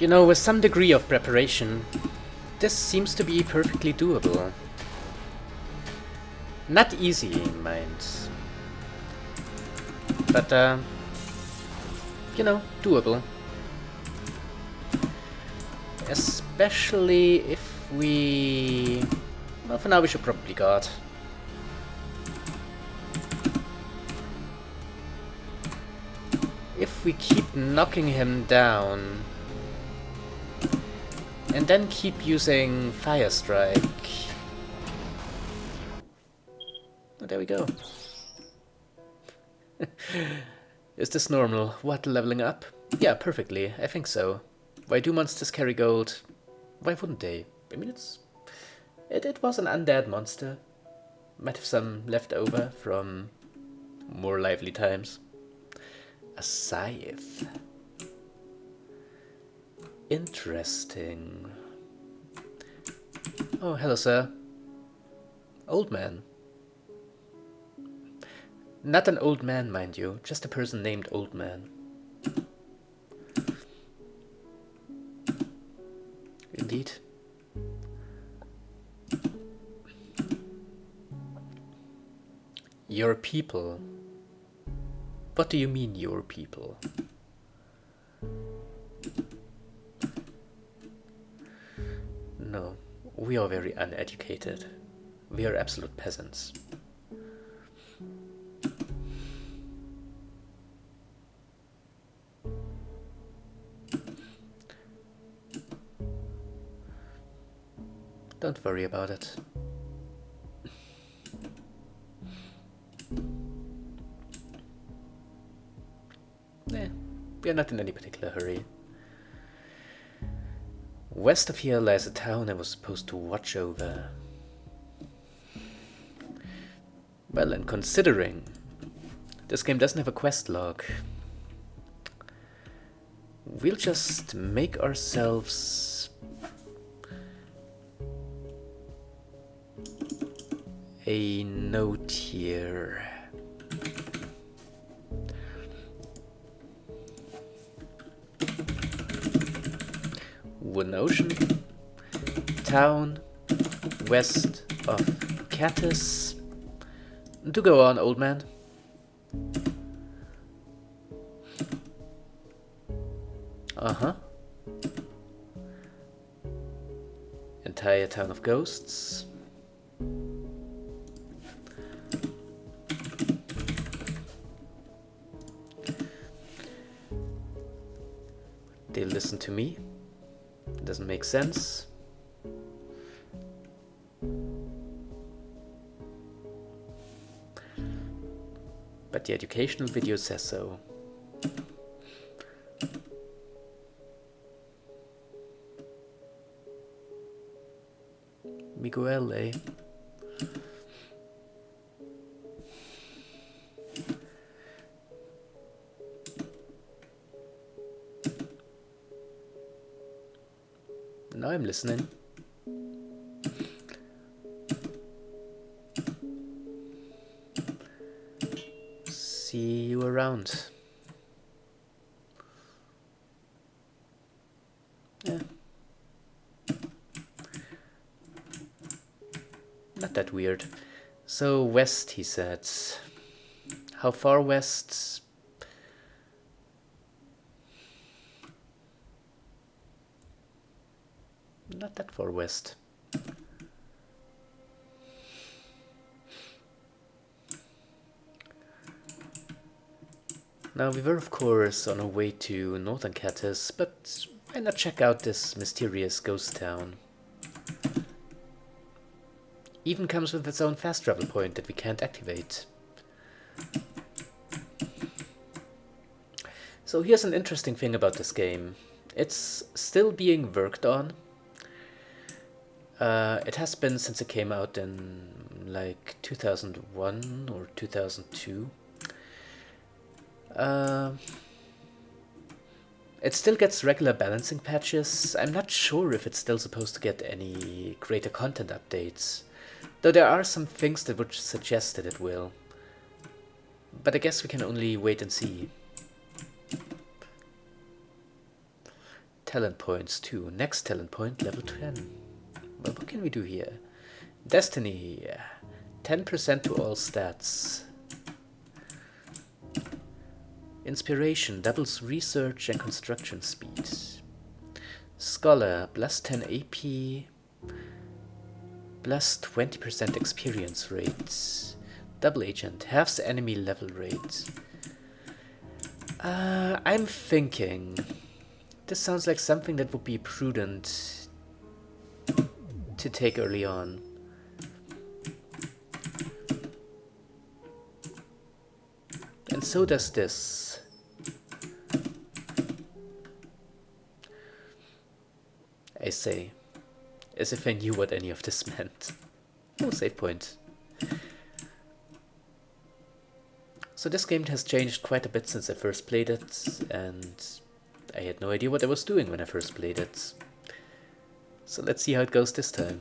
You know, with some degree of preparation, this seems to be perfectly doable. Not easy, mind. But, you know, doable. Especially if we... Well, for now we should probably guard. If we keep knocking him down... and then keep using Fire Strike... Oh, there we go. Is this normal? What, leveling up? Yeah, perfectly. I think so. Why do monsters carry gold? Why wouldn't they? I mean, it was an undead monster. Might have some left over from more lively times. A scythe. Interesting. Oh, hello, sir. Old man. Not an old man, mind you, just a person named Old Man. Indeed. Your people. What do you mean, your people? No, we are very uneducated. We are absolute peasants. Don't worry about it. We are not in any particular hurry. West of here lies a town I was supposed to watch over. Well, and considering this game doesn't have a quest log, we'll just make ourselves a note here. Wooden Ocean, town west of Catus. Do go on, old man. Uh-huh. Entire town of ghosts. They listen to me. Doesn't make sense. But the educational video says so. Miguel, eh? Now I'm listening. See you around. Yeah. Not that weird. So west, he said. How far west? Not that far west. Now we were of course on our way to Northern Catus, but why not check out this mysterious ghost town? Even comes with its own fast travel point that we can't activate. So here's an interesting thing about this game. It's still being worked on. It has been since it came out in like 2001 or 2002. It still gets regular balancing patches. I'm not sure if it's still supposed to get any greater content updates, though there are some things that would suggest that it will. But I guess we can only wait and see. Talent points 2. Next talent point, level 10. Well, what can we do here? Destiny. 10% to all stats. Inspiration doubles research and construction speed. Scholar plus 10 AP. Plus 20% experience rate. Double agent halves enemy level rate. I'm thinking this sounds like something that would be prudent to take early on. And so does this. I say, as if I knew what any of this meant. Oh, save point. So this game has changed quite a bit since I first played it, and I had no idea what I was doing when I first played it. So let's see how it goes this time.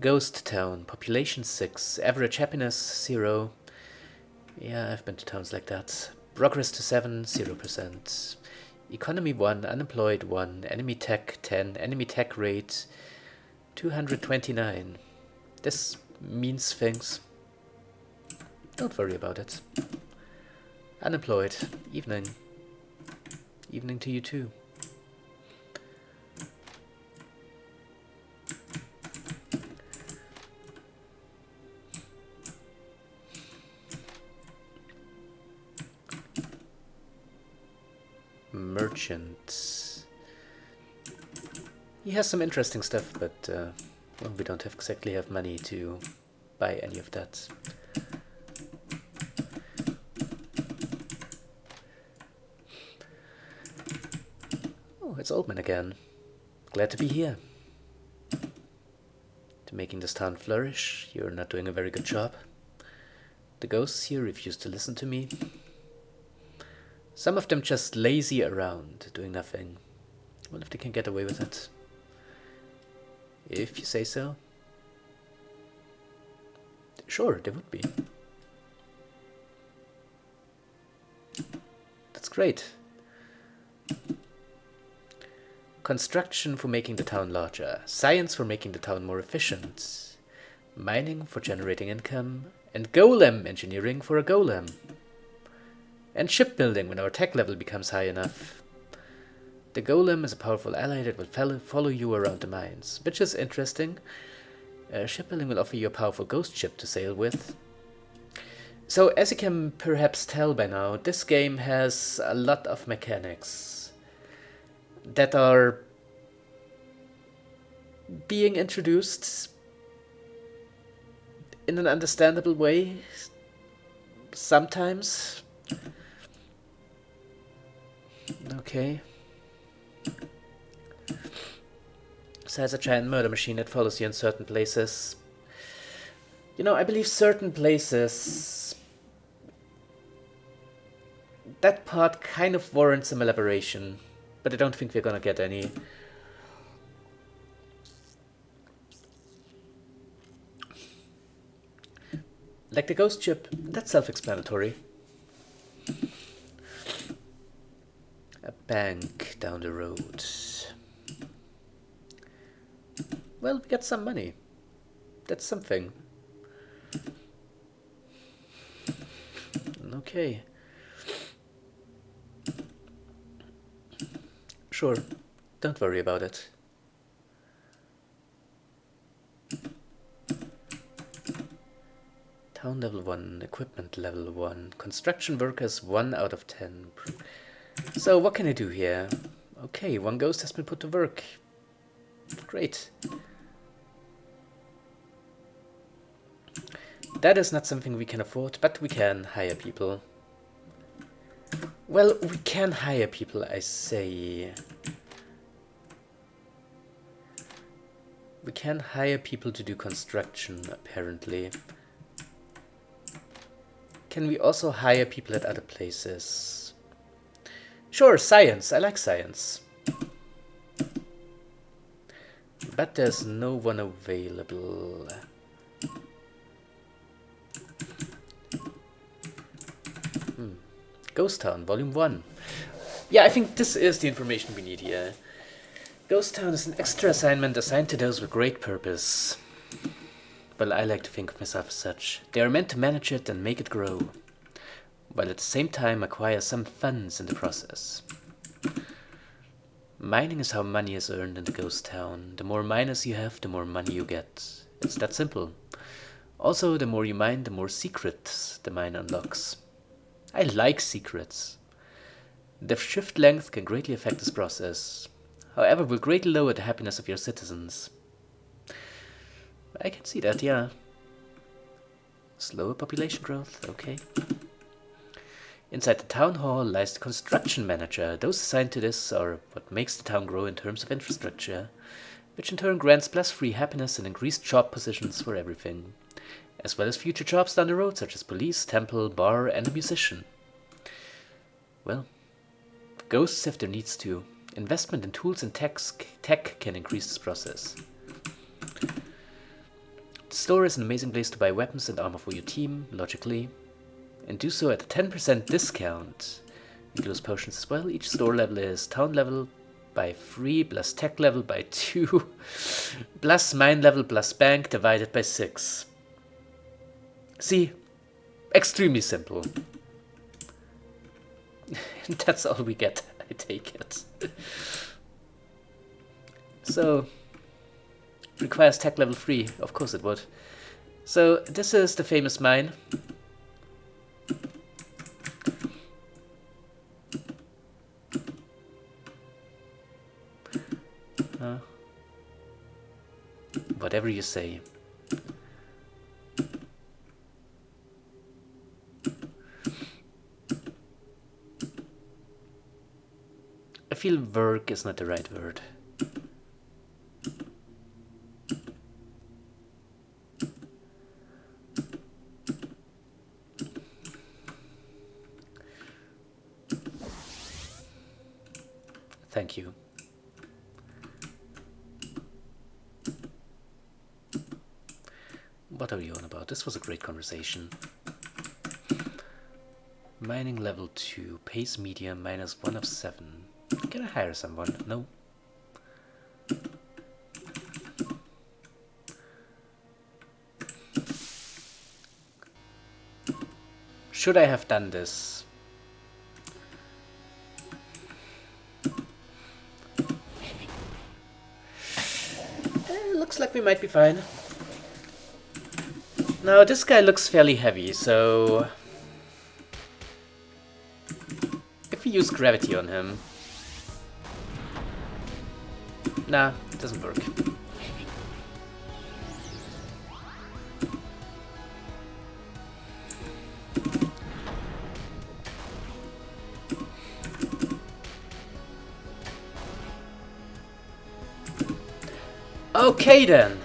Ghost Town, population 6, average happiness 0. Yeah, I've been to towns like that. Progress to 7, 0%. Economy 1, unemployed 1, enemy tech 10, enemy tech rate 229. This means things. Don't worry about it. Unemployed. Evening. Evening to you too. Merchant. He has some interesting stuff, but well, we don't exactly have money to buy any of that. It's Oldman again. Glad to be here. To making this town flourish, you're not doing a very good job. The ghosts here refuse to listen to me. Some of them just lazy around, doing nothing. Well, if they can get away with it. If you say so. Sure, they would be. That's great. Construction for making the town larger, science for making the town more efficient, mining for generating income, and golem engineering for a golem. And shipbuilding when our tech level becomes high enough. The golem is a powerful ally that will follow you around the mines, which is interesting. Shipbuilding will offer you a powerful ghost ship to sail with. So as you can perhaps tell by now, this game has a lot of mechanics that are being introduced in an understandable way sometimes. Okay. So has a giant murder machine that follows you in certain places. You know, I believe certain places, that part kind of warrants some elaboration. But I don't think we're gonna get any. Like the ghost ship, that's self-explanatory. A bank down the road. Well, we got some money. That's something. Okay. Sure, don't worry about it. Town level 1, equipment level 1, construction workers 1 out of 10. So what can I do here? Okay, 1 ghost has been put to work. Great. That is not something we can afford, but we can hire people. Well, we can hire people, I say. We can hire people to do construction, apparently. Can we also hire people at other places? Sure, science. I like science. But there's no one available. Ghost Town, Volume 1. Yeah, I think this is the information we need here. Ghost Town is an extra assignment assigned to those with great purpose. Well, I like to think of myself as such. They are meant to manage it and make it grow, while at the same time acquire some funds in the process. Mining is how money is earned in the ghost town. The more miners you have, the more money you get. It's that simple. Also, the more you mine, the more secrets the mine unlocks. I like secrets. The shift length can greatly affect this process, however, will greatly lower the happiness of your citizens. I can see that, yeah. Slower population growth, okay. Inside the town hall lies the construction manager. Those assigned to this are what makes the town grow in terms of infrastructure, which in turn grants plus free happiness and increased job positions for everything, as well as future jobs down the road such as police, temple, bar, and a musician. Well, ghosts have their needs too. Investment in tools and tech can increase this process. The store is an amazing place to buy weapons and armor for your team, logically, and do so at a 10% discount. Includes potions as well. Each store level is town level by 3 plus tech level by 2 plus mine level plus bank divided by 6. See? Extremely simple. And that's all we get, I take it. So, requires tech level 3, of course it would. So, this is the famous mine. Whatever you say. I feel work is not the right word. Thank you. What are you on about? This was a great conversation. Mining level 2, pace medium, -1 of 7. Can I hire someone? No. Should I have done this? Looks like we might be fine. Now, this guy looks fairly heavy, so if we use gravity on him... Nah, it doesn't work. Okay then.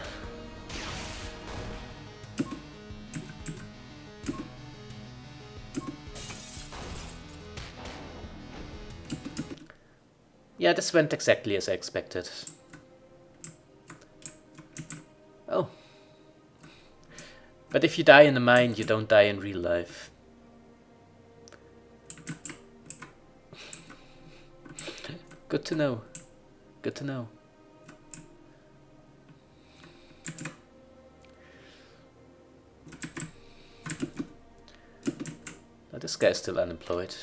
Yeah, this went exactly as I expected. Oh. But if you die in the mine, you don't die in real life. Good to know. Good to know. Now this guy's still unemployed.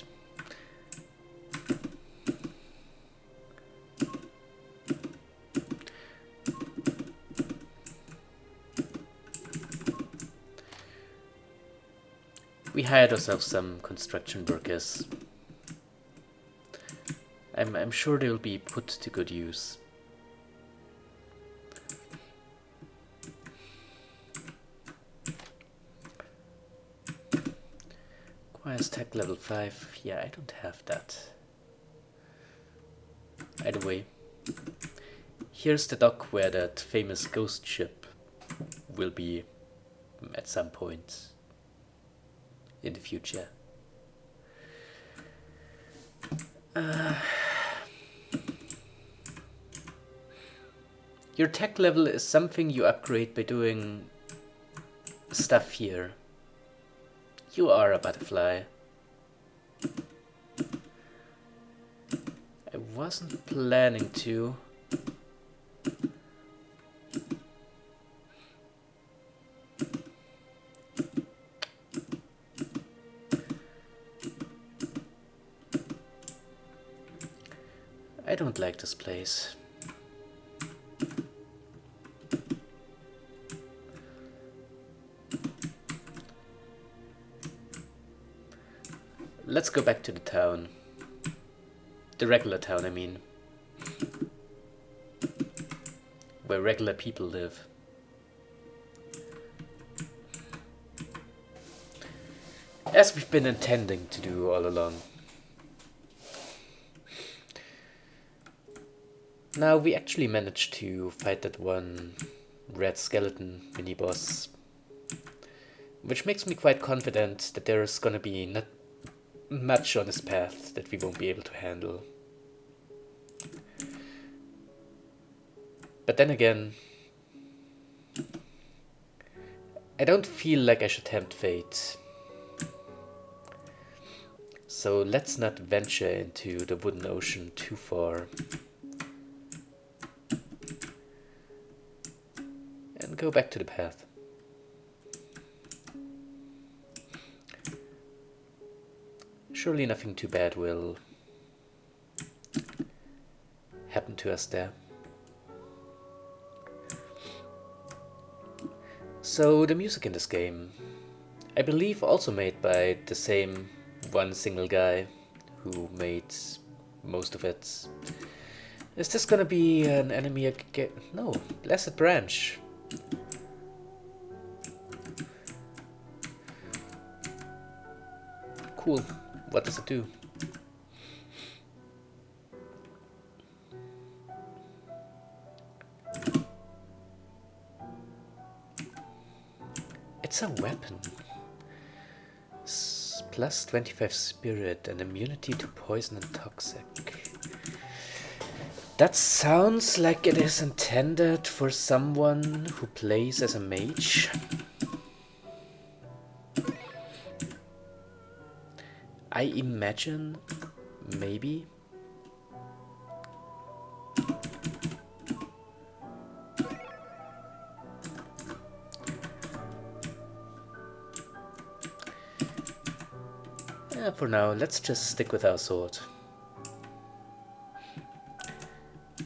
We hired ourselves some construction workers. I'm sure they'll be put to good use. Requires tech level 5. Yeah, I don't have that. Either way, here's the dock where that famous ghost ship will be at some point in the future. Your tech level is something you upgrade by doing stuff here. You are a butterfly. I wasn't planning to. I don't like this place. Let's go back to the town. The regular town, I mean. Where regular people live. As we've been intending to do all along. Now we actually managed to fight that one red skeleton mini-boss. Which makes me quite confident that there's gonna be not much on this path that we won't be able to handle. But then again, I don't feel like I should tempt fate. So let's not venture into the wooden ocean too far. And go back to the path. Surely nothing too bad will happen to us there. So the music in this game, I believe also made by the same one single guy who made most of it. Is this gonna be an enemy again? No, Blessed Branch. Cool. What does it do? It's a weapon. Plus 25 spirit and immunity to poison and toxic. That sounds like it is intended for someone who plays as a mage. I imagine, maybe. Yeah, for now, let's just stick with our sword.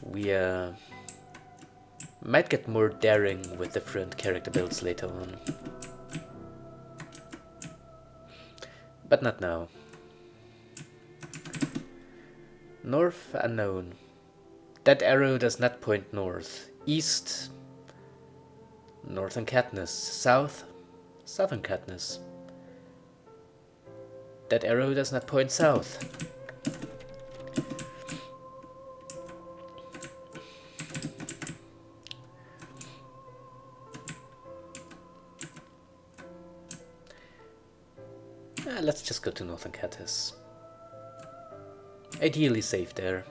We might get more daring with different character builds later on. But not now. North unknown. That arrow does not point north. East, northern Katniss. South, southern Katniss. That arrow does not point south. Let's just go to northern Katniss. Ideally safe there.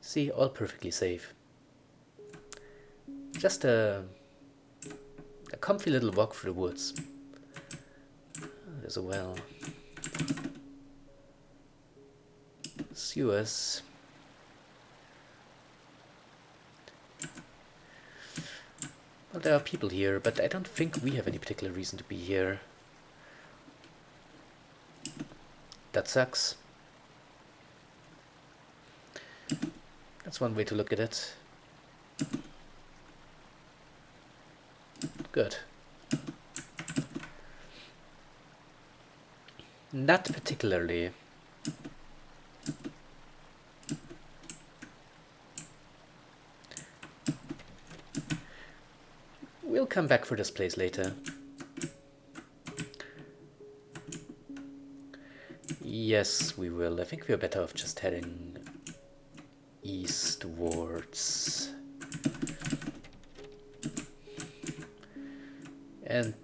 See, all perfectly safe. Just a comfy little walk through the woods. There's a well. Sewers. Well, there are people here, but I don't think we have any particular reason to be here. That sucks. That's one way to look at it. Good. Not particularly. We'll come back for this place later. Yes, we will. I think we're better off just heading eastwards. And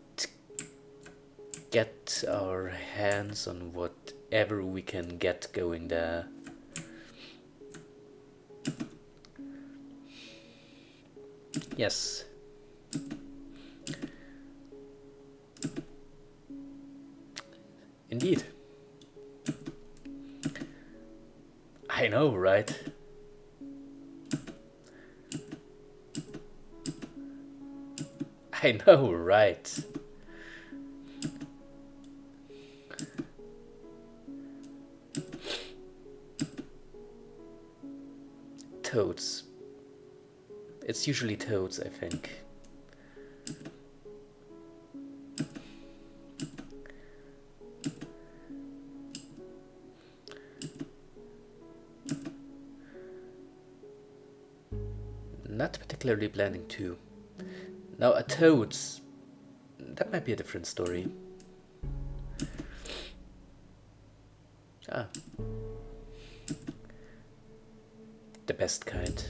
get our hands on whatever we can get going there. Yes. Indeed. I know, right? I know, right? Toads. It's usually toads, I think. Not particularly blending too. Now a toads. That might be a different story. Ah. The best kind.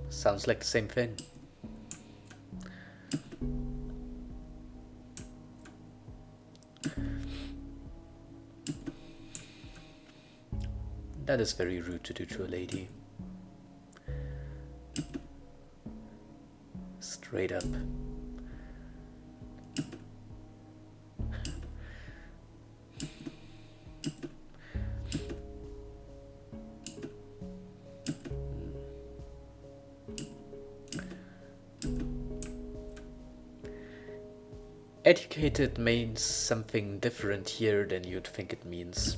Sounds like the same thing. That is very rude to do to a lady. Straight up. Educated means something different here than you'd think it means.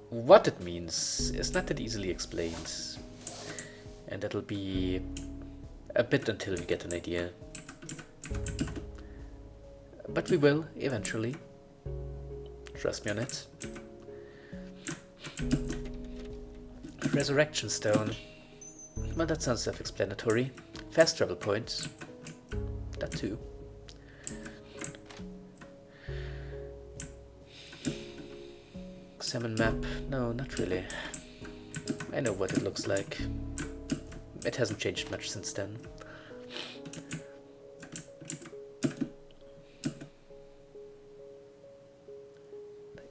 What it means is not that easily explained, and that'll be a bit until we get an idea. But we will, eventually. Trust me on it. Resurrection Stone. Well, that sounds self-explanatory. Fast travel points. That too. Salmon map. No, not really. I know what it looks like. It hasn't changed much since then.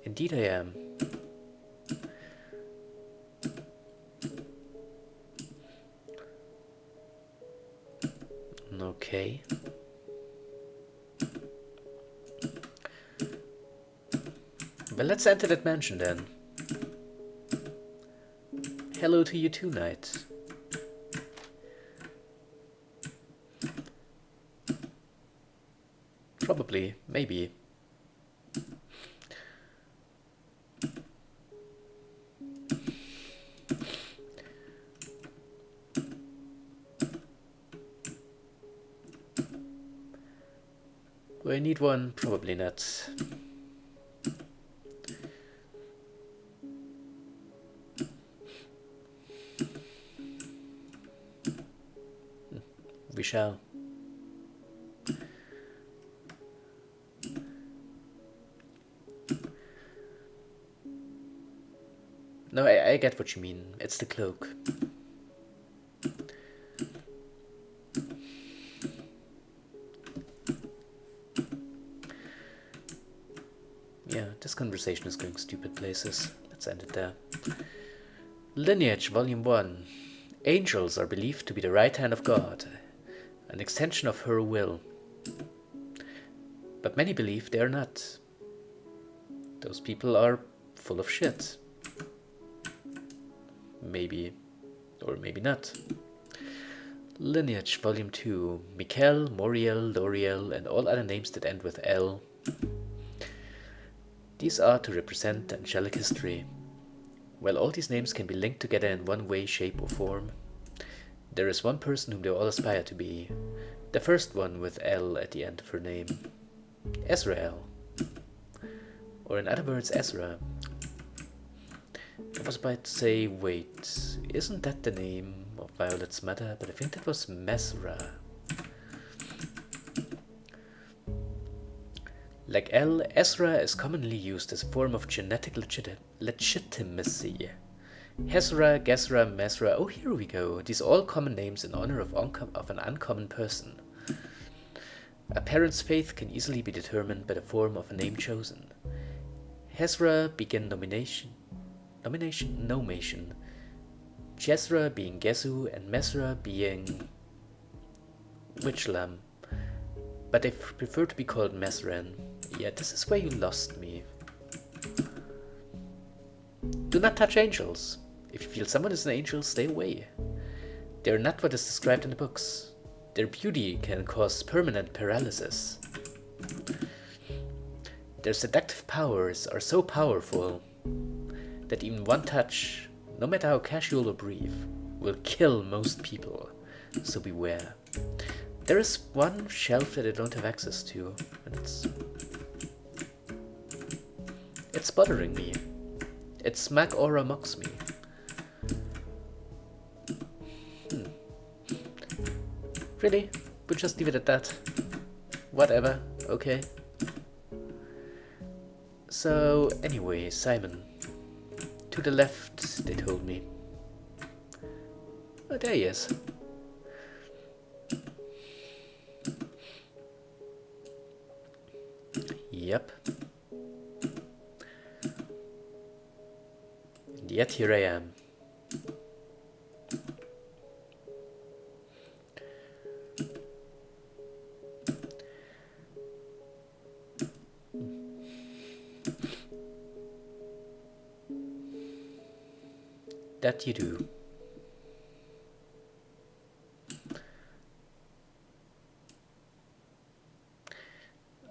Indeed I am. Okay. Well, let's enter that mansion then. Hello to you too, knight. Probably, maybe. Do I need one? Probably not. We shall. No, I get what you mean. It's the cloak. Yeah, this conversation is going stupid places. Let's end it there. Lineage, Volume 1. Angels are believed to be the right hand of God, an extension of her will. But many believe they are not. Those people are full of shit. Maybe, or maybe not. Lineage, Volume 2. Mikel, Moriel, Loriel, and all other names that end with L. These are to represent angelic history. While all these names can be linked together in one way, shape, or form, there is one person whom they all aspire to be. The first one with L at the end of her name. Ezrael. Or in other words, Ezra. I was about to say, wait, isn't that the name of Violet's mother? But I think that was Mesra. Like L, Ezra is commonly used as a form of genetic legitimacy. Hezra, Gezra, Mesra, oh here we go. These are all common names in honor of an uncommon person. A parent's faith can easily be determined by the form of a name chosen. Hezra being nomation. Jezra being Gezu, and Mesra being Witchlam. But I prefer to be called Mesren. Yeah, this is where you lost me. Do not touch angels. If you feel someone is an angel, stay away. They are not what is described in the books. Their beauty can cause permanent paralysis. Their seductive powers are so powerful that even one touch, no matter how casual or brief, will kill most people. So beware. There is one shelf that I don't have access to, and it's bothering me. Its mag aura mocks me. Really? We'll just leave it at that. Whatever, okay. So, anyway, Simon. To the left, they told me. Oh, there he is. Yep. And yet here I am. That you do.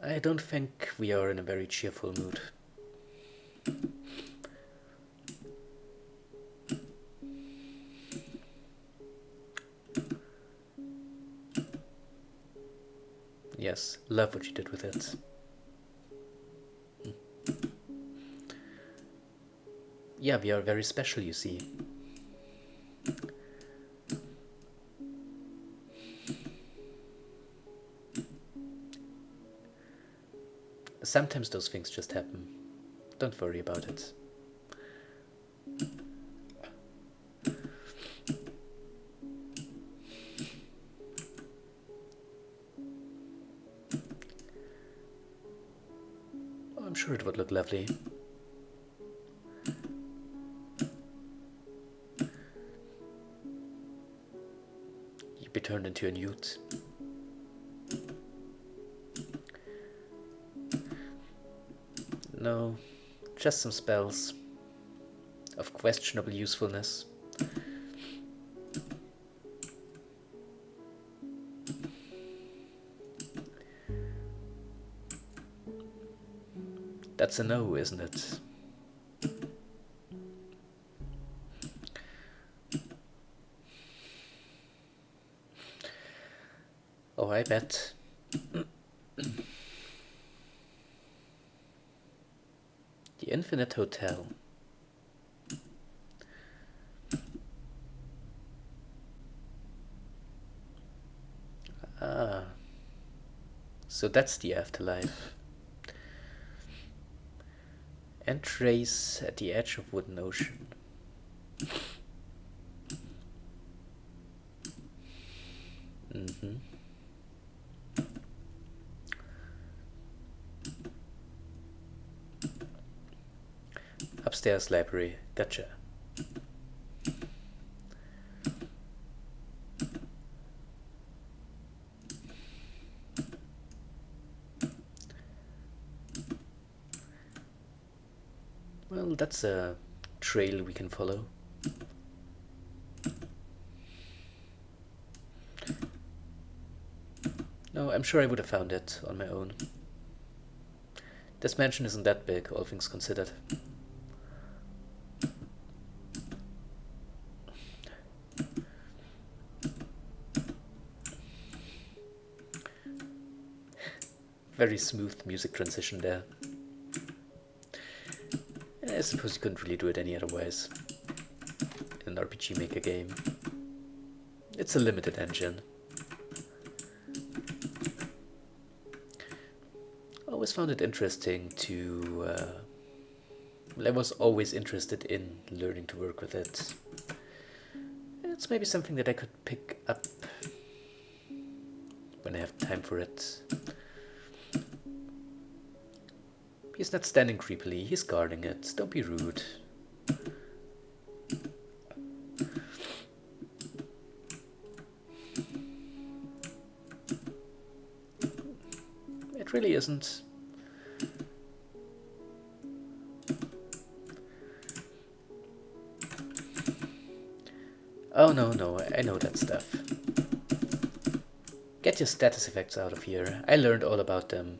I don't think we are in a very cheerful mood. Yes, love what you did with it. Yeah, we are very special, you see. Sometimes those things just happen. Don't worry about it. Oh, I'm sure it would look lovely. You'd be turned into a newt. No, just some spells of questionable usefulness. That's a no, isn't it? Oh, I bet. The Infinite Hotel. Ah. So that's the afterlife. Entrace at the edge of Wooden Ocean. Mm-hmm. Upstairs library. Gotcha. Well, that's a trail we can follow. No, I'm sure I would have found it on my own. This mansion isn't that big, all things considered. Very smooth music transition there. I suppose you couldn't really do it any otherwise in an RPG Maker game. It's a limited engine. Oh, a always found it interesting to... well, I was always interested in learning to work with it. It's maybe something that I could pick up when I have time for it. He's not standing creepily, he's guarding it. Don't be rude. It really isn't. Oh no, I know that stuff. Get your status effects out of here. I learned all about them.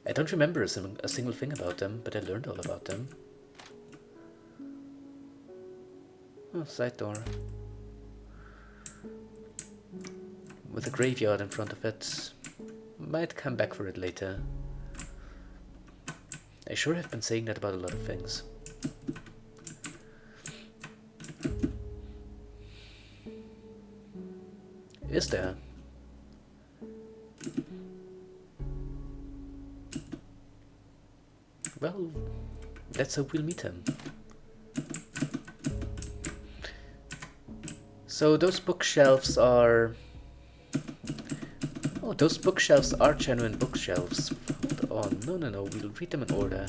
I don't remember a single thing about them, but I learned all about them. Oh, side door. With a graveyard in front of it. Might come back for it later. I sure have been saying that about a lot of things. Is there? Well, let's hope we'll meet him. So those bookshelves are... Oh, those bookshelves are genuine bookshelves. Hold on, no, we'll read them in order.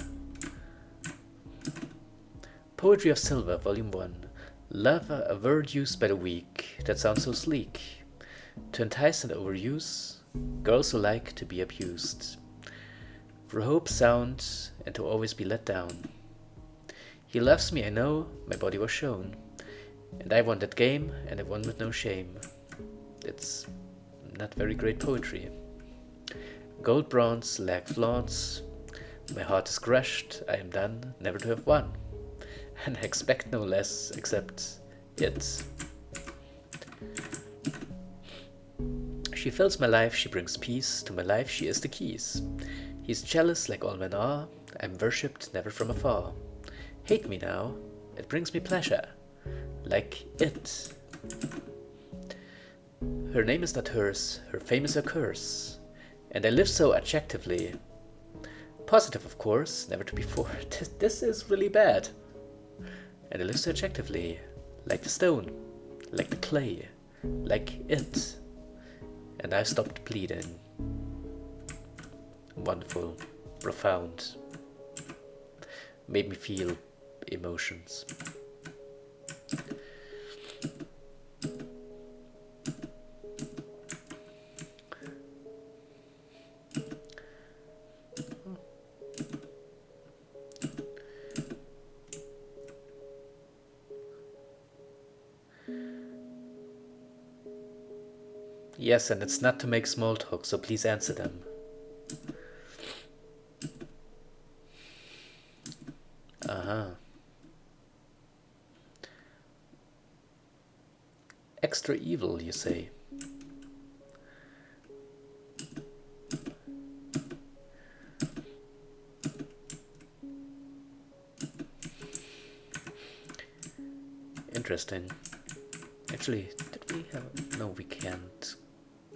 Poetry of Silver, Volume 1. Love, a word used by the weak, that sounds so sleek. To entice and overuse, girls who like to be abused. For hope sound, and to always be let down. He loves me, I know, my body was shown. And I won that game, and I won with no shame. It's not very great poetry. Gold bronze, lag flaunts. My heart is crushed, I am done, never to have won. And I expect no less, except it. She fills my life, she brings peace. To my life she is the keys. He's jealous like all men are. I'm worshipped, never from afar. Hate me now, it brings me pleasure. Like it. Her name is not hers, her fame is her curse. And I live so adjectively. Positive, of course, never to be for. This is really bad. And I live so adjectively. Like the stone, like the clay, like it. And I've stopped bleeding. Wonderful, profound. Made me feel emotions. Yes, and it's not to make small talk, so please answer them. Extra evil, you say? Interesting. Actually, did we have... No, we can't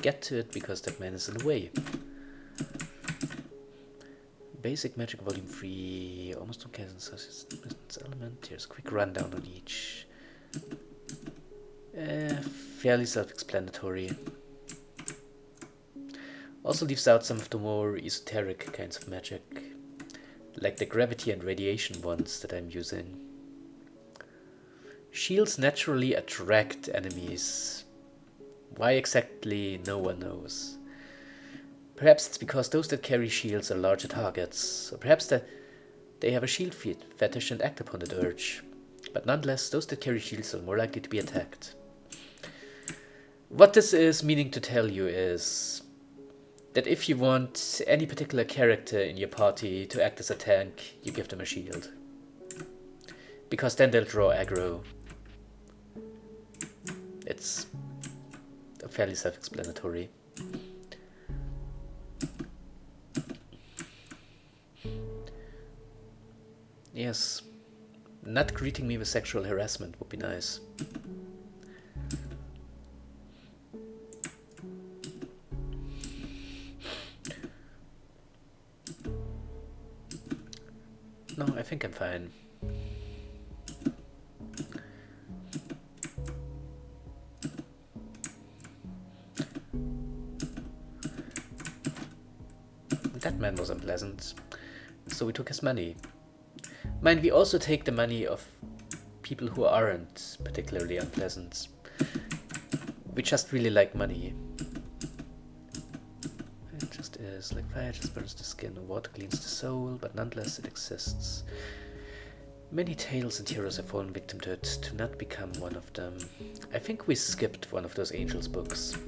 get to it because that man is in the way. Basic Magic Volume 3, almost don't care element. Here's a quick rundown on each. Fairly self-explanatory. Also leaves out some of the more esoteric kinds of magic, like the gravity and radiation ones that I'm using. Shields naturally attract enemies. Why exactly, no one knows. Perhaps it's because those that carry shields are larger targets, or perhaps that they have a shield fetish and act upon that urge. But nonetheless, those that carry shields are more likely to be attacked. What this is meaning to tell you is that if you want any particular character in your party to act as a tank, you give them a shield. Because then they'll draw aggro. It's fairly self-explanatory. Yes, not greeting me with sexual harassment would be nice. No, I think I'm fine. That man was unpleasant, so we took his money. Mind, we also take the money of people who aren't particularly unpleasant. We just really like money. It just is. Like fire just burns the skin, water cleans the soul, but nonetheless it exists. Many tales and heroes have fallen victim to it, to not become one of them. I think we skipped one of those Angels books.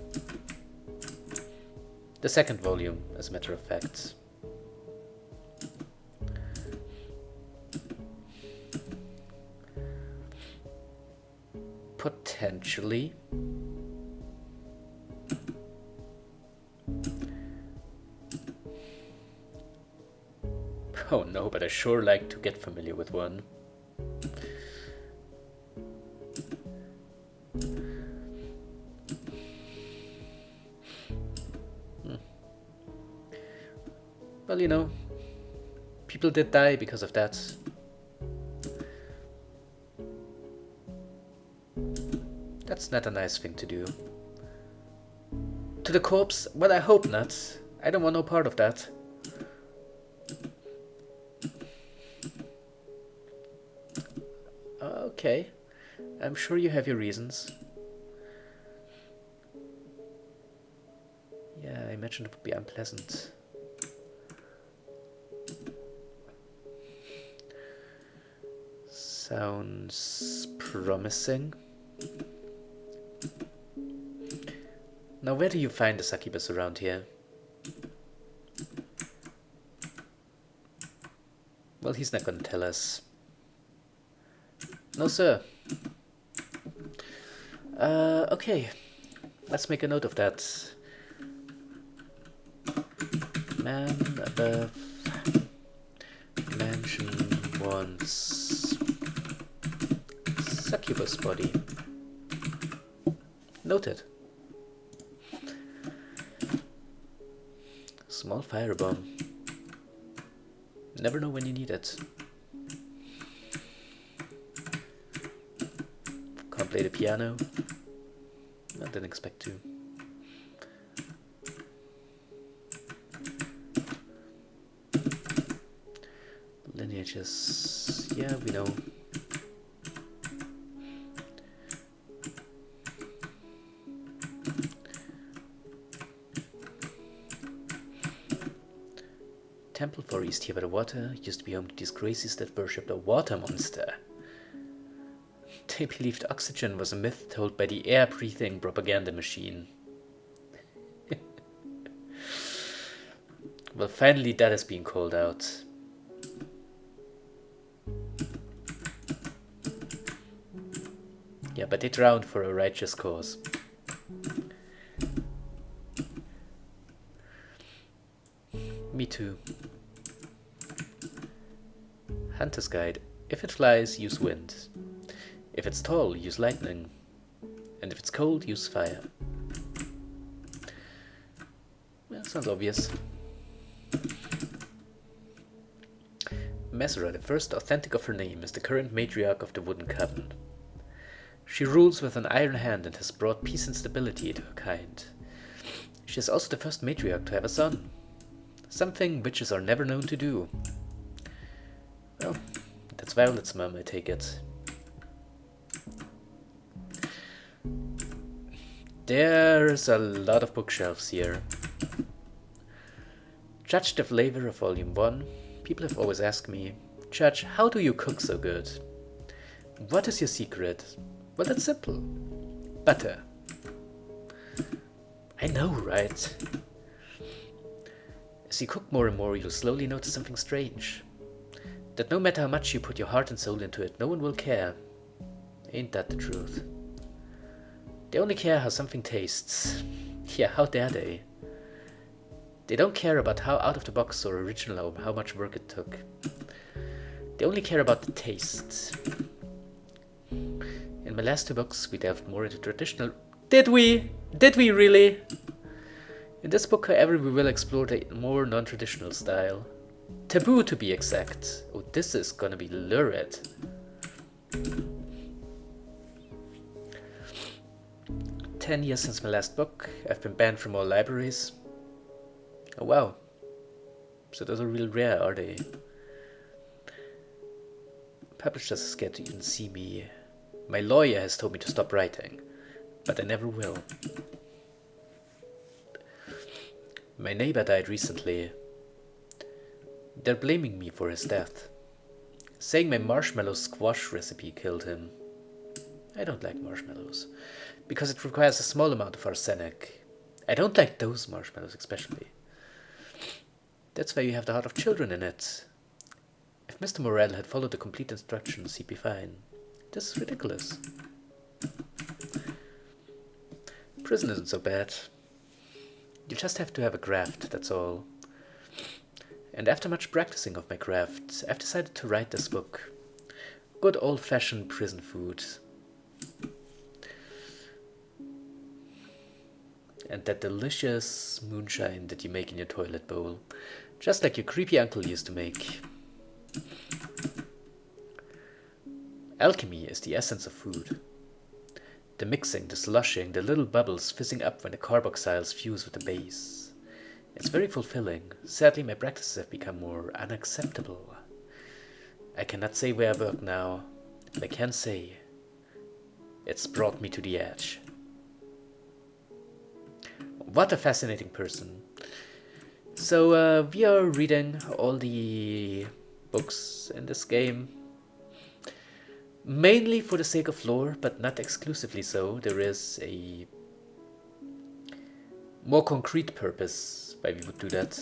The second volume, as a matter of fact. Potentially. Oh no, but I sure like to get familiar with one. Well, you know, people did die because of that. That's not a nice thing to do. To the corpse? Well, I hope not. I don't want no part of that. Okay. I'm sure you have your reasons. Yeah, I imagine it would be unpleasant. Sounds promising. Now, where do you find the succubus around here? Well, he's not gonna tell us. No, sir. Okay. Let's make a note of that. Man above mansion wants succubus body. Noted. Small firebomb. Never know when you need it. Can't play the piano. I didn't expect to. Lineages. Yeah, we know. Temple Forest here by the water used to be home to these crazies that worshipped a water monster. They believed oxygen was a myth told by the air-breathing propaganda machine. Well, finally that is being called out. Yeah, but they drowned for a righteous cause. Me too. Hunter's Guide. If it flies, use wind. If it's tall, use lightning. And if it's cold, use fire. Well, sounds obvious. Mesra, the first authentic of her name, is the current matriarch of the Wooden Coven. She rules with an iron hand and has brought peace and stability to her kind. She is also the first matriarch to have a son. Something witches are never known to do. Well, that's Violet's mom, I take it. There's a lot of bookshelves here. Judge the Flavor of Volume 1. People have always asked me, Judge, how do you cook so good? What is your secret? Well, that's simple. Butter. I know, right? As you cook more and more, you'll slowly notice something strange. That no matter how much you put your heart and soul into it, no one will care. Ain't that the truth? They only care how something tastes. Yeah, how dare they? They don't care about how out of the box or original or how much work it took. They only care about the taste. In my last 2 books, we delved more into traditional... Did we? Did we really? In this book, however, we will explore the more non-traditional style. Taboo to be exact. Oh, this is gonna be lurid. "10 years since my last book. I've been banned from all libraries." Oh wow. So those are real rare, are they? "Publishers are scared to even see me. My lawyer has told me to stop writing, but I never will." "My neighbor died recently. They're blaming me for his death, saying my marshmallow squash recipe killed him. I don't like marshmallows, because it requires a small amount of arsenic. I don't like those marshmallows especially. That's why you have the heart of children in it. If Mr. Morell had followed the complete instructions, he'd be fine. This is ridiculous. Prison isn't so bad. You just have to have a graft, that's all. And after much practicing of my craft, I've decided to write this book. Good old-fashioned prison food. And that delicious moonshine that you make in your toilet bowl. Just like your creepy uncle used to make. Alchemy is the essence of food. The mixing, the slushing, the little bubbles fizzing up when the carboxyls fuse with the base. It's very fulfilling. Sadly, my practices have become more unacceptable. I cannot say where I work now, but I can say it's brought me to the edge." What a fascinating person. So we are reading all the books in this game, mainly for the sake of lore, but not exclusively so. There is a more concrete purpose why we would do that.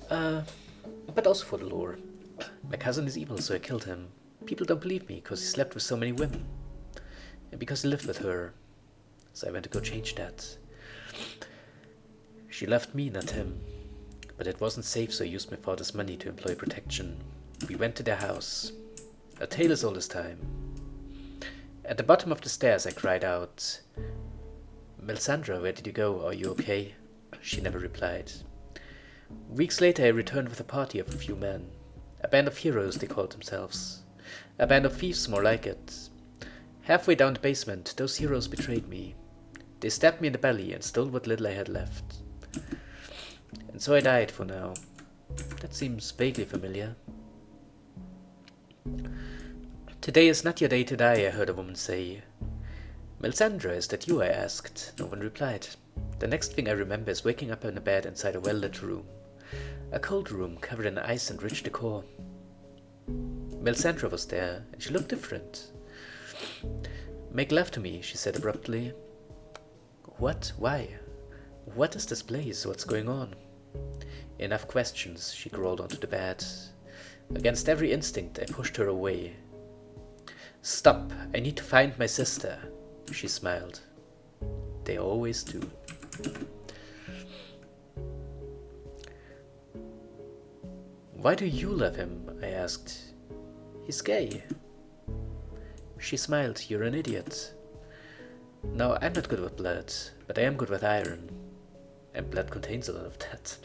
But also for the lore. My cousin is evil, so I killed him. People don't believe me because he slept with so many women. And because he lived with her. So I went to go change that. She left me, not him. But it wasn't safe, so I used my father's money to employ protection. We went to their house. A tale as old as time. At the bottom of the stairs I cried out, "Melisandre, where did you go? Are you okay?" She never replied. Weeks later I returned with a party of a few men. A band of heroes they called themselves. A band of thieves, more like it. Halfway down the basement, those heroes betrayed me. They stabbed me in the belly and stole what little I had left. And so I died for now. That seems vaguely familiar. "Today is not your day to die," I heard a woman say. "Melisandre, is that you?" I asked. No one replied. The next thing I remember is waking up in a bed inside a well-lit room. A cold room covered in ice and rich decor. Melisandre was there, and she looked different. "Make love to me," she said abruptly. What? Why? What is this place? What's going on? Enough questions, she crawled onto the bed. Against every instinct, I pushed her away. "Stop, I need to find my sister," she smiled. They always do. "Why do you love him?" I asked. "He's gay." She smiled. "You're an idiot." "No, I'm not good with blood, but I am good with iron. And blood contains a lot of that.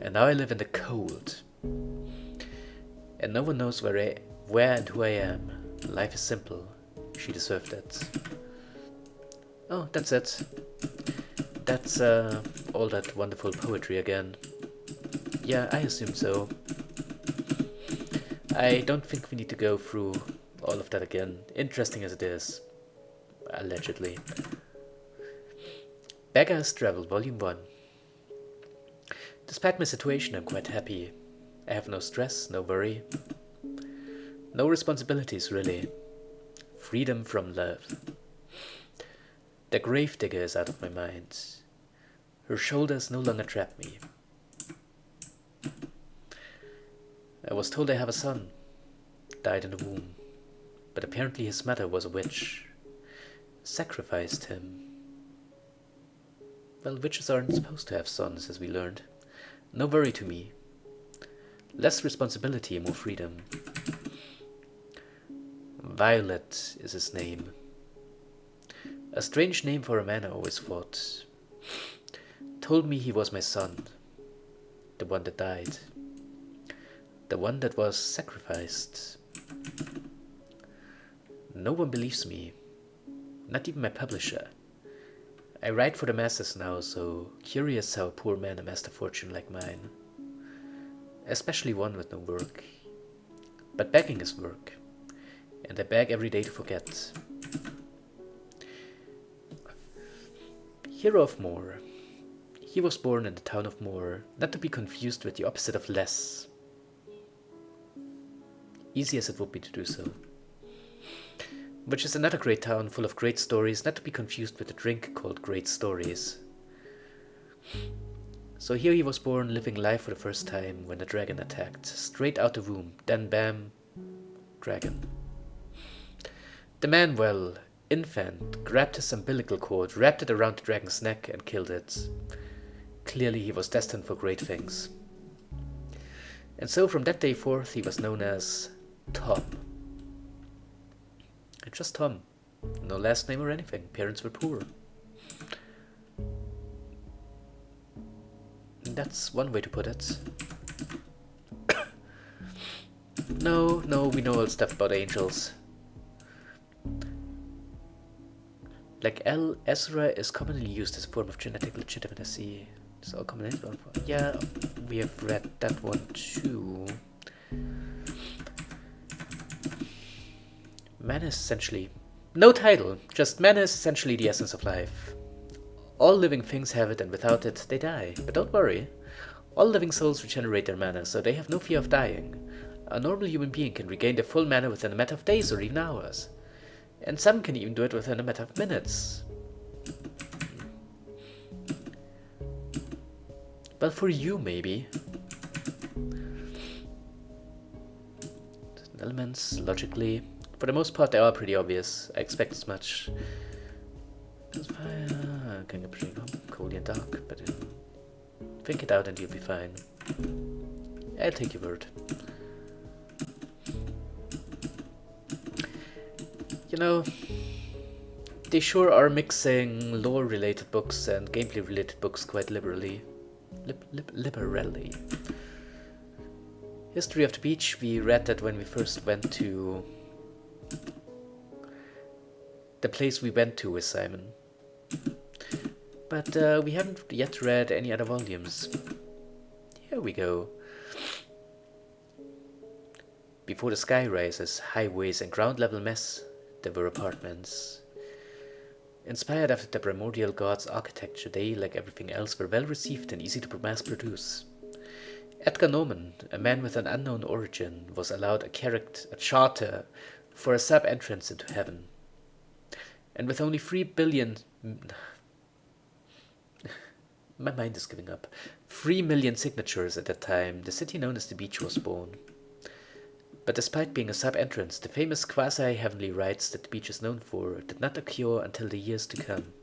And now I live in the cold. And no one knows where and who I am. Life is simple. She deserved it." Oh, that's it. That's all that wonderful poetry again. Yeah, I assume so. I don't think we need to go through all of that again, interesting as it is. Allegedly. Beggar's Travel, Volume 1. Despite my situation, I'm quite happy. I have no stress, no worry. No responsibilities, really. Freedom from love. The gravedigger is out of my mind. Her shoulders no longer trap me. I was told I have a son. Died in the womb. But apparently his mother was a witch. Sacrificed him. Well, witches aren't supposed to have sons, as we learned. No worry to me. Less responsibility and more freedom. Violet is his name. A strange name for a man, I always thought. Told me he was my son. The one that died. The one that was sacrificed. No one believes me. Not even my publisher. I write for the masses now, so curious how a poor man amassed a fortune like mine. Especially one with no work. But begging is work. And I beg every day to forget. Hero of Moor. He was born in the town of Moor, not to be confused with the opposite of less. Easy as it would be to do so. Which is another great town full of great stories, not to be confused with a drink called Great Stories. So here he was born, living life for the first time when a dragon attacked. Straight out the womb, then bam, dragon. The man, well, infant, grabbed his umbilical cord, wrapped it around the dragon's neck and killed it. Clearly he was destined for great things. And so from that day forth he was known as Tom. And just Tom. No last name or anything. Parents were poor. And that's one way to put it. No, we know all stuff about angels. Like Ezra is commonly used as a form of genetic legitimacy. So yeah, we have read that one too. Man is essentially... No title, just man is essentially the essence of life. All living things have it, and without it, they die. But don't worry. All living souls regenerate their mana, so they have no fear of dying. A normal human being can regain their full mana within a matter of days or even hours. And some can even do it within a matter of minutes. Well, for you, maybe. Elements, logically. For the most part, they are pretty obvious. I expect as much. Fire can get pretty cold and dark, but think it out and you'll be fine. I'll take your word. You know, they sure are mixing lore-related books and gameplay-related books quite liberally. Liberally. History of the Beach, we read that when we first went to the place we went to with Simon. But we haven't yet read any other volumes. Here we go. Before the sky rises, highways and ground-level mess, there were apartments. Inspired after the primordial god's architecture, they, like everything else, were well received and easy to mass produce. Edgar Norman, a man with an unknown origin, was allowed a charter for a sub-entrance into heaven. And with only 3 billion... My mind is giving up. 3 million signatures at that time, the city known as the Beach was born. But despite being a sub-entrance, the famous quasi-heavenly rites that the Beach is known for did not occur until the years to come.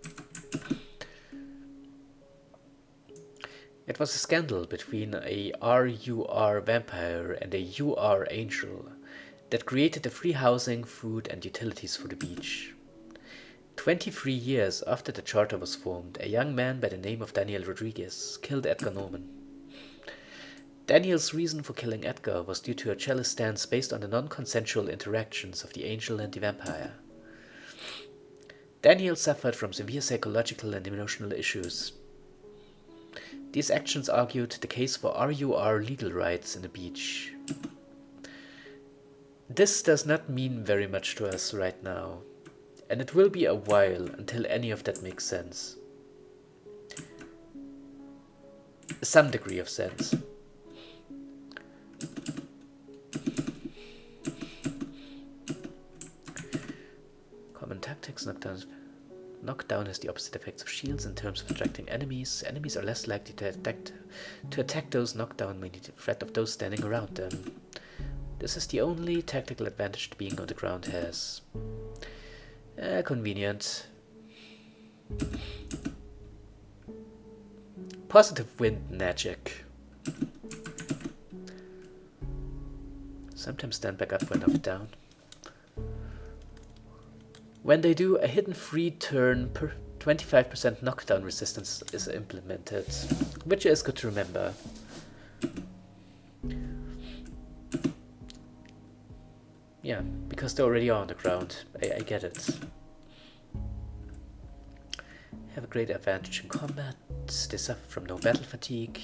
It was a scandal between a RUR vampire and a UR angel that created the free housing, food and utilities for the Beach. 23 years after the charter was formed, a young man by the name of Daniel Rodriguez killed Edgar Norman. Daniel's reason for killing Edgar was due to a jealous stance based on the non-consensual interactions of the angel and the vampire. Daniel suffered from severe psychological and emotional issues. These actions argued the case for RUR legal rights in the Beach. This does not mean very much to us right now, and it will be a while until any of that makes sense. Some degree of sense. Common tactics, knockdown has the opposite effects of shields in terms of attracting enemies. Enemies are less likely to attack those knocked down, mainly the threat of those standing around them. This is the only tactical advantage being on the ground has. Convenient. Positive wind magic. Sometimes stand back up when knocked down. When they do, a hidden free turn per 25% knockdown resistance is implemented, which is good to remember. Yeah, because they already are on the ground. I get it. Have a great advantage in combat. They suffer from no battle fatigue.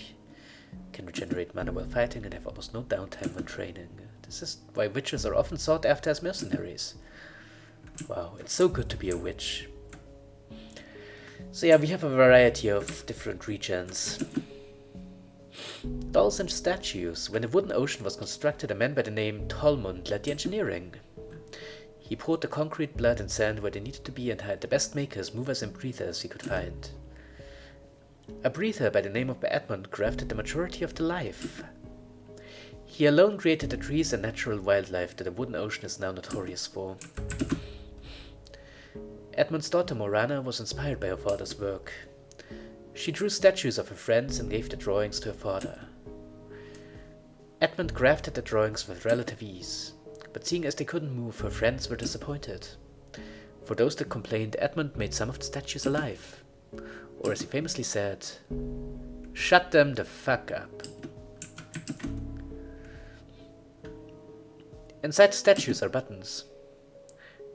Can regenerate mana while fighting and have almost no downtime when training. This is why witches are often sought after as mercenaries. Wow, it's so good to be a witch. So yeah, we have a variety of different regens. Dolls and statues. When the wooden ocean was constructed, a man by the name Tolmund led the engineering. He poured the concrete, blood, and sand where they needed to be and hired the best makers, movers, and breathers he could find. A breather by the name of Edmund crafted the majority of the life. He alone created the trees and natural wildlife that the wooden ocean is now notorious for. Edmund's daughter Morana was inspired by her father's work. She drew statues of her friends and gave the drawings to her father. Edmund crafted the drawings with relative ease, but seeing as they couldn't move, her friends were disappointed. For those that complained, Edmund made some of the statues alive. Or as he famously said, "Shut them the fuck up." Inside the statues are buttons.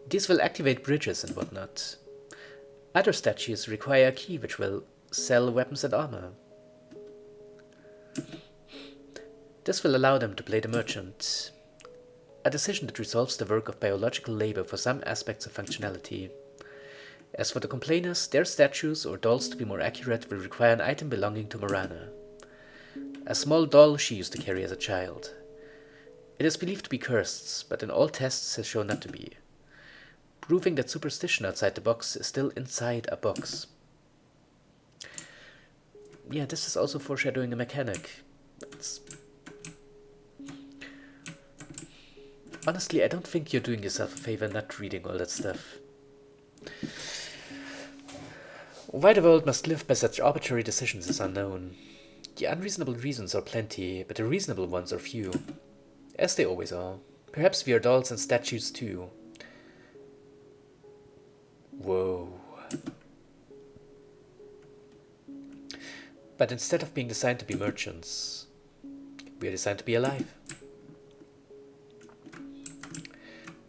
These will activate bridges and whatnot. Other statues require a key which will sell weapons and armor. This will allow them to play the merchant, a decision that resolves the work of biological labor for some aspects of functionality. As for the complainers, their statues, or dolls to be more accurate, will require an item belonging to Morana. A small doll she used to carry as a child. It is believed to be cursed, but in all tests has shown not to be, proving that superstition outside the box is still inside a box. Yeah, this is also foreshadowing a mechanic. Honestly, I don't think you're doing yourself a favor not reading all that stuff. Why the world must live by such arbitrary decisions is unknown. The unreasonable reasons are plenty, but the reasonable ones are few. As they always are. Perhaps we are dolls and statues too. Whoa. But instead of being designed to be merchants, we are designed to be alive.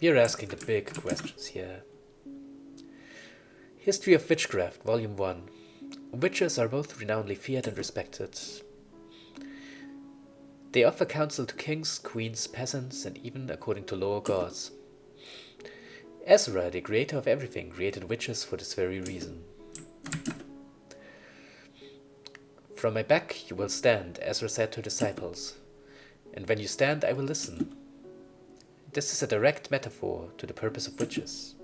We are asking the big questions here. History of Witchcraft, Volume 1. Witches are both renownedly feared and respected. They offer counsel to kings, queens, peasants, and even, according to law, gods. Ezra, the creator of everything, created witches for this very reason. From my back you will stand, Ezra said to disciples, and when you stand I will listen. This is a direct metaphor to the purpose of witches.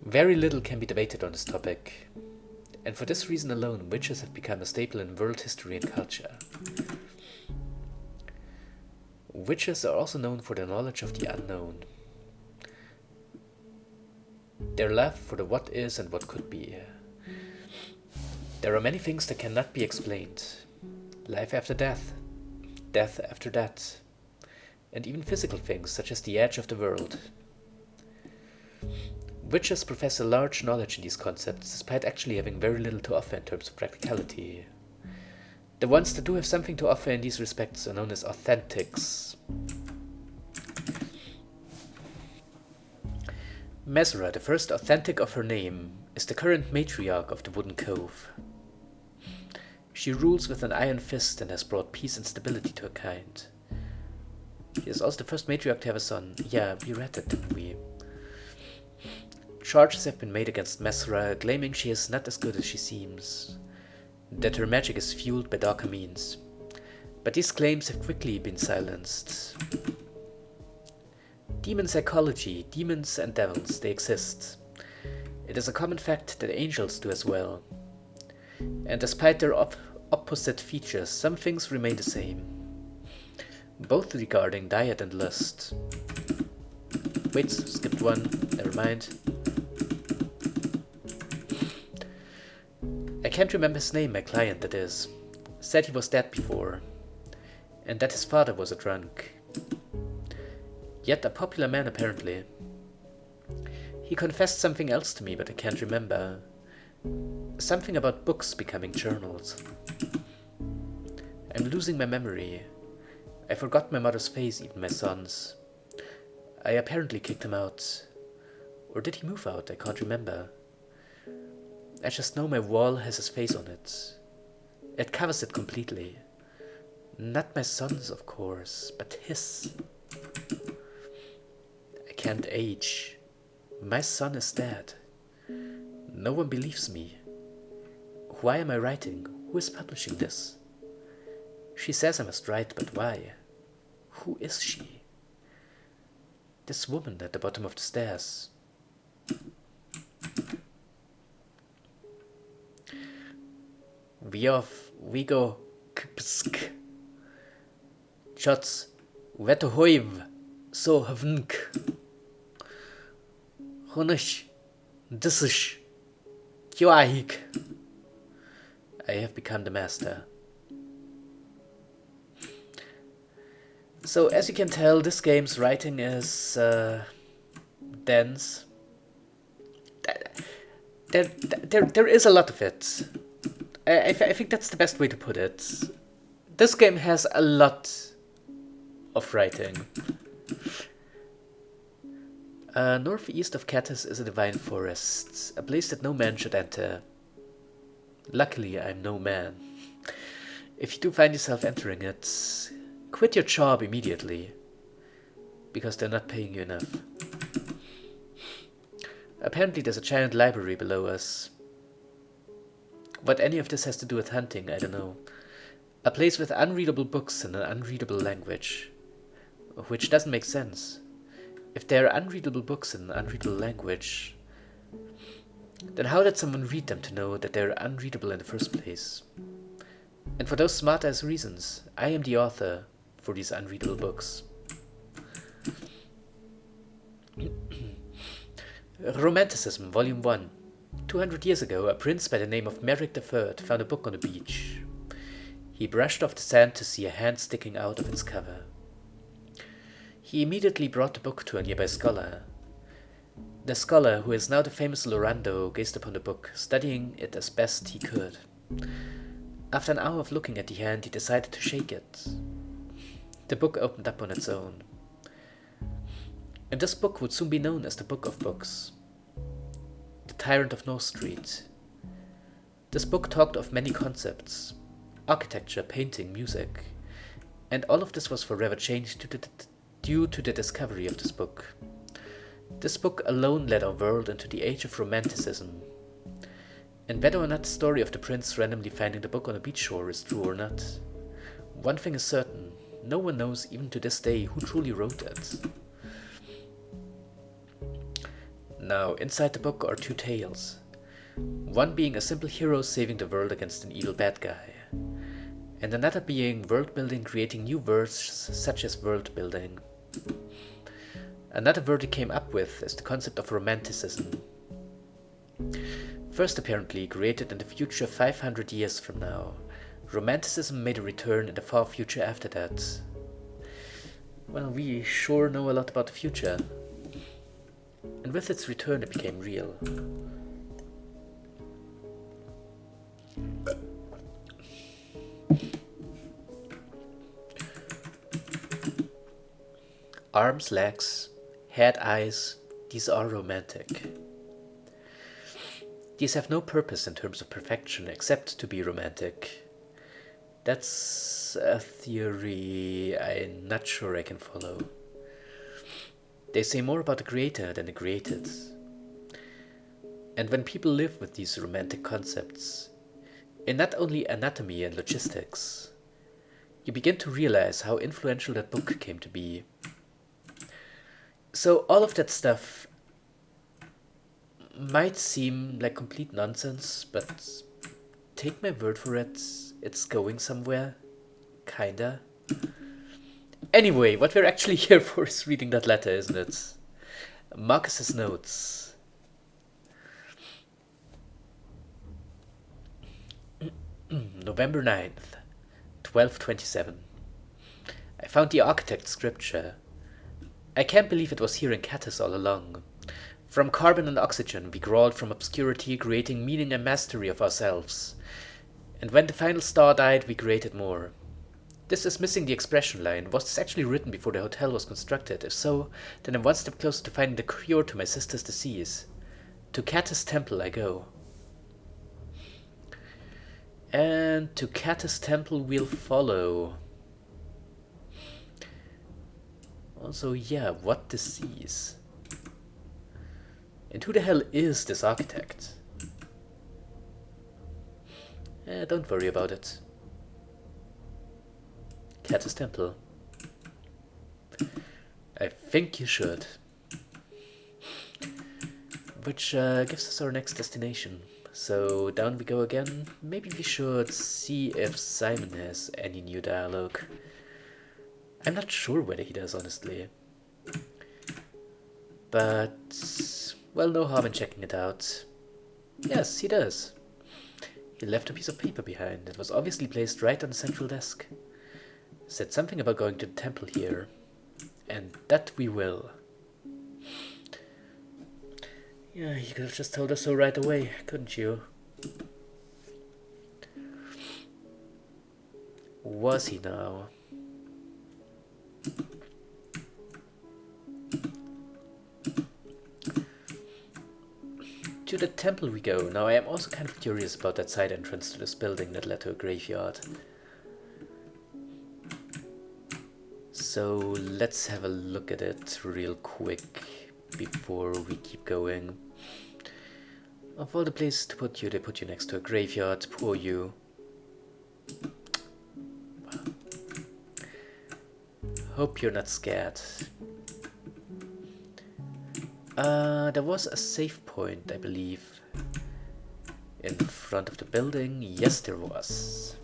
Very little can be debated on this topic, and for this reason alone witches have become a staple in world history and culture. Witches are also known for their knowledge of the unknown. Their love for the what is and what could be. There are many things that cannot be explained. Life after death, death after that, and even physical things such as the edge of the world. Witches profess a large knowledge in these concepts, despite actually having very little to offer in terms of practicality. The ones that do have something to offer in these respects are known as authentics. Mesra, the first authentic of her name, is the current matriarch of the Wooden Cove. She rules with an iron fist and has brought peace and stability to her kind. She is also the first matriarch to have a son. Yeah, we read that, didn't we? Charges have been made against Mesra, claiming she is not as good as she seems, that her magic is fueled by darker means. But these claims have quickly been silenced. Demon psychology, demons and devils, they exist. It is a common fact that angels do as well. And despite their opposite features, some things remain the same. Both regarding diet and lust. Wait, skipped one, never mind. I can't remember his name, my client that is. Said he was dead before. And that his father was a drunk. Yet a popular man apparently. He confessed something else to me, but I can't remember. Something about books becoming journals. I'm losing my memory. I forgot my mother's face, even my son's. I apparently kicked him out. Or did he move out? I can't remember. I just know my wall has his face on it. It covers it completely. Not my son's, of course, but his. I can't age. My son is dead. No one believes me. Why am I writing? Who is publishing this? She says I must write, but why? Who is she? This woman at the bottom of the stairs. We go kpsk. Shots wetohoiv so havnk. Honish disish kyoahik. I have become the master. So as you can tell, this game's writing is dense. There is a lot of it. I think that's the best way to put it. This game has a lot of writing. Northeast of Catus is a divine forest, a place that no man should enter. Luckily, I'm no man. If you do find yourself entering it, quit your job immediately, because they're not paying you enough. Apparently there's a giant library below us. What any of this has to do with hunting, I don't know. A place with unreadable books in an unreadable language. Which doesn't make sense. If there are unreadable books in an unreadable language, then how did someone read them to know that they're unreadable in the first place? And for those smart-ass reasons, I am the author for these unreadable books. Romanticism, Volume 1. 200 years ago, a prince by the name of Merrick III found a book on the beach. He brushed off the sand to see a hand sticking out of its cover. He immediately brought the book to a nearby scholar. The scholar, who is now the famous Lorando, gazed upon the book, studying it as best he could. After an hour of looking at the hand, he decided to shake it. The book opened up on its own. And this book would soon be known as the Book of Books. The Tyrant of North Street. This book talked of many concepts. Architecture, painting, music. And all of this was forever changed due to the discovery of this book. This book alone led our world into the age of Romanticism. And whether or not the story of the prince randomly finding the book on a beach shore is true or not, one thing is certain, no one knows even to this day who truly wrote it. Now, inside the book are two tales. One being a simple hero saving the world against an evil bad guy, and another being world building, creating new words such as world building. Another word he came up with is the concept of Romanticism. First apparently created in the future 500 years from now, Romanticism made a return in the far future after that. Well, we sure know a lot about the future. And with its return it became real. Arms, legs, head, eyes, these are romantic. These have no purpose in terms of perfection except to be romantic. That's a theory I'm not sure I can follow. They say more about the creator than the created. And when people live with these romantic concepts, in not only anatomy and logistics, you begin to realize how influential that book came to be. So all of that stuff might seem like complete nonsense, but take my word for it, it's going somewhere. Kinda. Anyway, what we're actually here for is reading that letter, isn't it? Marcus's notes. November 9th, 1227. I found the architect's scripture. I can't believe it was here in Catus all along. From carbon and oxygen we crawled from obscurity, creating meaning and mastery of ourselves. And when the final star died, we created more. This is missing the expression line. Was this actually written before the hotel was constructed? If so, then I'm one step closer to finding the cure to my sister's disease. To Catus Temple I go. And to Catus Temple we'll follow. Also, yeah, what disease? And who the hell is this architect? Don't worry about it. Catus Temple. I think you should. Which gives us our next destination. So down we go again. Maybe we should see if Simon has any new dialogue. I'm not sure whether he does, honestly. But, well, no harm in checking it out. Yes, he does. He left a piece of paper behind. It was obviously placed right on the central desk. Said something about going to the temple here. And that we will. Yeah, you could have just told us so right away, couldn't you? Was he now? To the temple we go. Now I am also kind of curious about that side entrance to this building that led to a graveyard. So let's have a look at it real quick before we keep going. Of all the places to put you, they put you next to a graveyard. Poor you. Hope you're not scared. There was a save point, I believe, in front of the building. Yes, there was.